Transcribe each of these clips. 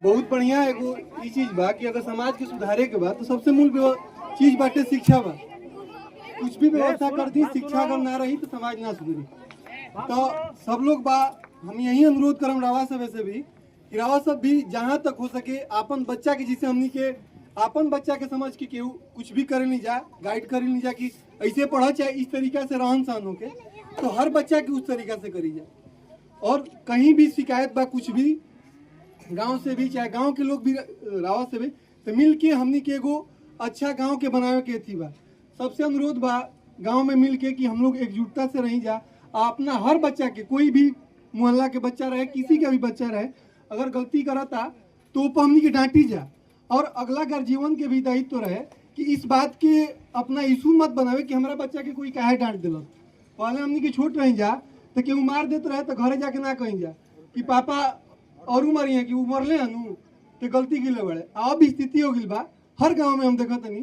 बहुत बढ़िया एगो ई चीज बा कि अगर समाज के सुधारे के बा तो सबसे मूल चीज बाटे शिक्षा बा। कुछ भी व्यवस्था कर दी, शिक्षा अगर ना रही तो समाज ना सुधरी। तो सब लोग बा हम यही अनुरोध करम रावा सब से भी कि रावा सब भी जहाँ तक हो सके आपन बच्चा के, जिसे हमनी के आपन बच्चा के समझ के केहू कुछ भी करे नहीं जा, गाइड करे नहीं जा कि ऐसे पढ़ा चाहे इस तरीका से रहन सहन होके, तो हर बच्चा की उस तरीका से करी जाए। और कहीं भी शिकायत बा कुछ भी, गांव से भी चाहे गांव के लोग भी रावा से भी, तो मिल के हमनी के एगो अच्छा गांव के बनावे के थी बा। सबसे अनुरोध बा गांव में मिल के कि हम लोग एकजुटता से रही जा। अपना हर बच्चा के, कोई भी मोहल्ला के बच्चा रहे, किसी का भी बच्चा रहे, अगर गलती करता तो ऊपर हमनी के डांटी जा। और अगला गार्जियन के भी दायित्व रहे कि इस बात के अपना इशू मत बनावे कि हमारा बच्चा के कोई काहे डांट दिलक। पहले हमनी के छोट रही जा तो केहू मार देते रहे तो घरे जाके ना कहीं जा कि पापा और मरी है कि मरले हनु तो गलती गिले बड़े। अब स्थिति हो गई बा हर गांव में, हम देखा तनी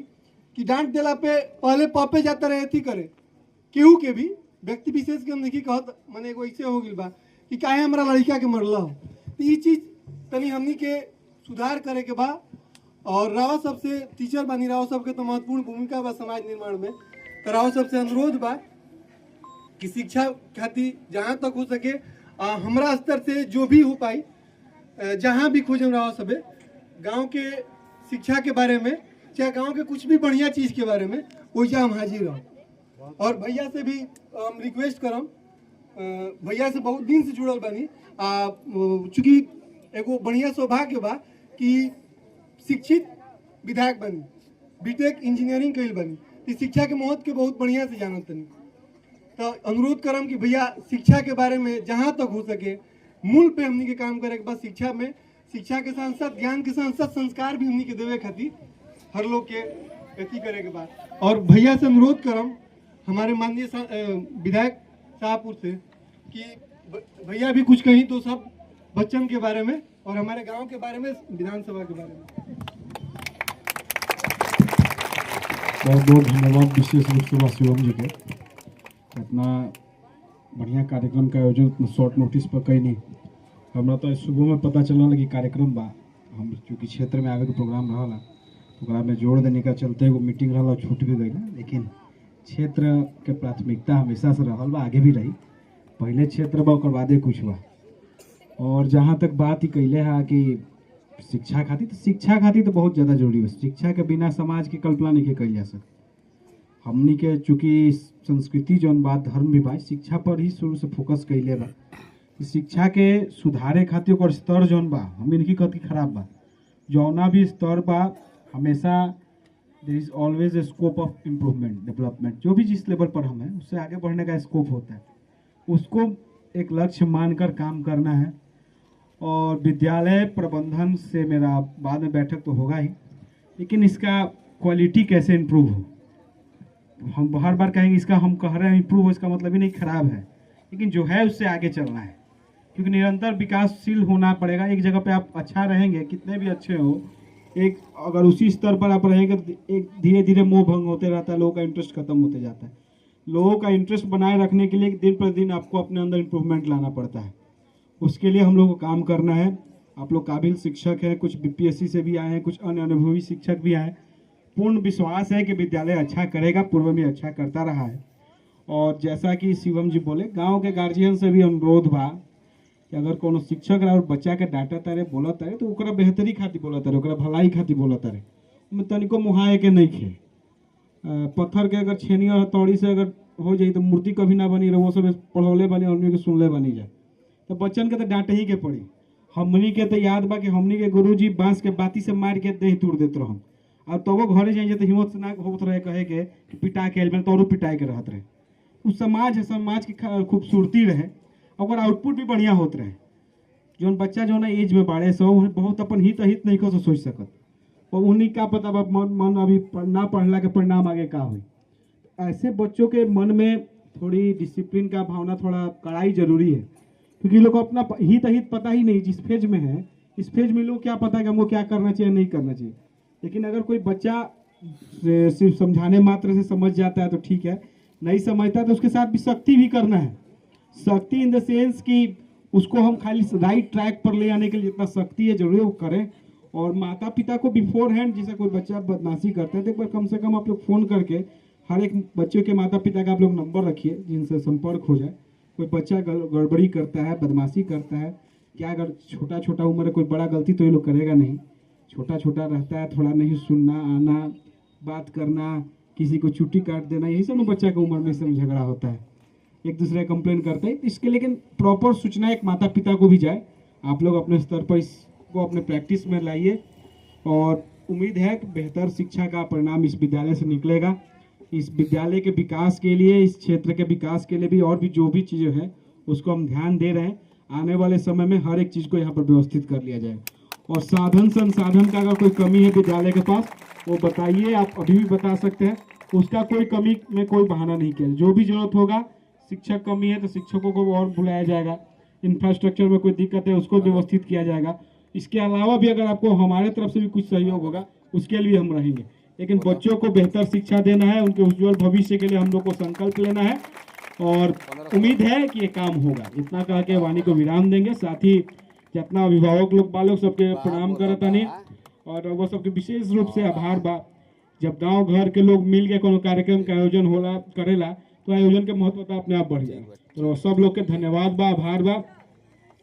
कि डांट दिला पे पहले पापे जाता रहे थी करे, केहू के भी व्यक्ति विशेष के हम देखी कहत मने एगो ऐसे हो गई बा कि काहे हमारा लड़का के मरला हो। तो ये चीज तनी हमनी के सुधार करे के बा। और रावा सबसे टीचर बानी, रावा सबके तो महत्वपूर्ण भूमिका बा समाज निर्माण में। तो रावा सबसे अनुरोध बा कि शिक्षा खातिर जहाँ तक हो सके हमरा स्तर से जो भी हो पाई, जहाँ भी खोजम रहा सबे गांव के शिक्षा के बारे में, चाहे गांव के कुछ भी बढ़िया चीज के बारे में, वैसा हम हाजिर रहो। और भैया से भी हम रिक्वेस्ट करम, भैया से बहुत दिन से जुड़ल बानी, चूँकि एगो बढ़िया सौभाग्य बा कि शिक्षित विधायक बनी, बीटेक इंजीनियरिंग कैल बनी, तो शिक्षा के महत्व के बहुत बढ़िया से जानत तनी। तो अनुरोध करम कि भैया शिक्षा के बारे में जहाँ तक हो सके मूल पे हमनी के काम करे के बाद शिक्षा में, शिक्षा के साथ साथ ज्ञान के साथ साथ संस्कार भी हमनी के देवे खातिर हर लोग के अथी करे के बाद। और भैया से अनुरोध करम, हमारे माननीय विधायक शाहपुर से, कि भैया भी कुछ कहीं तो सब बच्चन के बारे में और हमारे गांव के बारे में, विधानसभा के बारे में। बहुत बहुत धन्यवाद विशेष रूप से शिवम जी के, इतना बढ़िया कार्यक्रम का आयोजन इतना शॉर्ट नोटिस पर कहीं नहीं। हमरा तो सुबह में पता चला कि कार्यक्रम बा, हम चूँकि क्षेत्र में आवे के प्रोग्राम रहा तो में जोड़ देने का चलते एगो मीटिंग रहा, छूट भी गई ना। लेकिन क्षेत्र के प्राथमिकता हमेशा से रहल बा, आगे भी रही। पहले क्षेत्र बा और बादे कुछ बा। और जहाँ तक बात ही कैले है कि शिक्षा खातिर, तो शिक्षा खातिर तो बहुत ज़्यादा जरूरी है। शिक्षा के बिना समाज की कल्पना नहीं कल जा सकती। हमनी के चूँकि संस्कृति जौन बात धर्म भी बा, शिक्षा पर ही शुरू से फोकस कैले बा। शिक्षा के सुधारे खातिर और स्तर जौन बा, हम इनकी कहती खराब बा, जौना भी स्तर बा हमेशा there is always a scope of improvement, development. जो भी जिस लेवल पर हम हैं उससे आगे बढ़ने का स्कोप होता है, उसको एक लक्ष्य मानकर काम करना है। और विद्यालय प्रबंधन से मेरा बाद में बैठक तो होगा ही, लेकिन इसका क्वालिटी कैसे इम्प्रूव हो। हम हर बार कहेंगे इसका, हम कह रहे हैं इम्प्रूव हो, इसका मतलब ही नहीं खराब है, लेकिन जो है उससे आगे चलना है, क्योंकि निरंतर विकासशील होना पड़ेगा। एक जगह पे आप अच्छा रहेंगे, कितने भी अच्छे हो, एक अगर उसी स्तर पर आप रहेंगे तो एक धीरे धीरे मोह भंग होते रहता है, लोगों का इंटरेस्ट खत्म होते जाता है। लोगों का इंटरेस्ट बनाए रखने के लिए दिन पर दिन आपको अपने अंदर इम्प्रूवमेंट लाना पड़ता है। उसके लिए हम लोग को काम करना है। आप लोग काबिल शिक्षक हैं, कुछ बीपीएससी से भी आए हैं, कुछ अन्य अनुभवी शिक्षक भी आए। पूर्ण विश्वास है कि विद्यालय अच्छा करेगा, पूर्व में अच्छा करता रहा है। और जैसा कि शिवम जी बोले, गांव के गार्जियन से भी अनुरोध बा कि अगर कोनो शिक्षक और बच्चा के डांटा तारे बोला तारे तो ओकरा बेहतरी खातिर बोला तारे, ओकरा भलाई खातिर बोला तारे, में तनिको मुहाए के नहीं खे। पत्थर के अगर छेनी और हथौड़ी से अगर हो जाए तो मूर्ति कभी ना बनी रहे। वो सब पढ़ौले बनी, हमनी के सुनले बनी जाए, तो बच्चन के तो डांटे ही के पड़ी। हमनी के तो याद बा कि हमनी के गुरुजी बांस के बाती से मार के देह तोड़ देते रहन, और तो वो घरे जाइए तो हिम्मत से ना होत रहे कहे के कि पिटा के आइल तो पिटाए के रहत रहे। उस समाज है, समाज की खूबसूरती रहे और आउटपुट भी बढ़िया होत रहे। जौन बच्चा जो ना एज में बाड़े सो बहुत अपन हित अहित नहीं को सोच सकत, और उन्हीं का पता बा मन अभी ना पढ़ला के परिणाम आगे का हुई। ऐसे बच्चों के मन में थोड़ी डिसिप्लिन का भावना, थोड़ा कड़ाई जरूरी है, क्योंकि लोग को अपना हित अहित पता ही नहीं। जिस फेज में है, इस फेज में लोग क्या पता है कि हमको क्या करना चाहिए नहीं करना चाहिए। लेकिन अगर कोई बच्चा सिर्फ समझाने मात्र से समझ जाता है तो ठीक है, नहीं समझता तो उसके साथ भी सख्ती भी करना है। सख्ती इन द सेंस कि उसको हम खाली राइट ट्रैक पर ले आने के लिए जितना सख्ती है जरूरी है वो करें। और माता पिता को बिफोर हैंड, जैसे कोई बच्चा बदमाशी करता है तो एक बार कम से कम आप लोग फ़ोन करके हर एक बच्चे के माता पिता का आप लोग नंबर रखिए जिनसे संपर्क हो जाए। कोई बच्चा गड़बड़ी करता है, बदमाशी करता है, क्या अगर छोटा छोटा उम्र है, कोई बड़ा गलती तो ये लोग करेगा नहीं, छोटा छोटा रहता है, थोड़ा नहीं सुनना आना, बात करना, किसी को छुट्टी काट देना, यही सब ना बच्चा की उम्र में सब झगड़ा होता है, एक दूसरे कंप्लेन करते हैं। इसके लेकिन प्रॉपर सूचना एक माता पिता को भी जाए। आप लोग अपने स्तर पर इसको अपने प्रैक्टिस में लाइए और उम्मीद है कि बेहतर शिक्षा का परिणाम इस विद्यालय से निकलेगा। इस विद्यालय के विकास के लिए, इस क्षेत्र के विकास के लिए भी और भी जो भी चीज़ें हैं उसको हम ध्यान दे रहे हैं। आने वाले समय में हर एक चीज़ को यहाँ पर व्यवस्थित कर लिया जाए। और साधन संसाधन का अगर कोई कमी है विद्यालय के पास वो बताइए, आप अभी भी बता सकते हैं, उसका कोई कमी में कोई बहाना नहीं किया। जो भी जरूरत होगा, शिक्षक कमी है तो शिक्षकों को और बुलाया जाएगा, इंफ्रास्ट्रक्चर में कोई दिक्कत है उसको व्यवस्थित किया जाएगा। इसके अलावा भी अगर आपको हमारे तरफ से भी कुछ सहयोग होगा उसके लिए हम रहेंगे। लेकिन बच्चों को बेहतर शिक्षा देना है, उनके उज्जवल भविष्य के लिए हम लोग को संकल्प लेना है और उम्मीद है कि ये काम होगा। इतना कह के वाणी को विराम देंगे। साथ ही जितना अभिभावक लोग बालक सबके प्रणाम करता नहीं और वो सबके विशेष रूप से आभार बा। जब गांव घर के लोग मिल के कोनो कार्यक्रम का आयोजन होला करेला तो आयोजन के महत्वता अपने आप बढ़ जाए। तो सब लोग के धन्यवाद बा, आभार बा।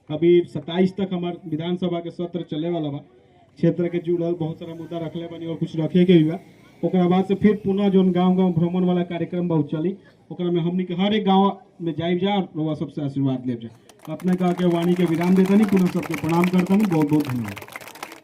अभी 27 तक हमार विधानसभा के सत्र चले वाला बा। क्षेत्र के जुड़ल बहुत सारा मुद्दा रखले बनी और कुछ रखे के भी बा। ओकरा बाद से फिर पुनः जो गांव गांव भ्रमण वाला कार्यक्रम बहुत चली, ओकरा में हमनी के हर एक गांव में जाइब जा और सबसे आशीर्वाद ले जा। अपने कहा के वाणी के विराम देता नहीं, पुनः सबके प्रणाम करता नहीं। बहुत बहुत धन्यवाद।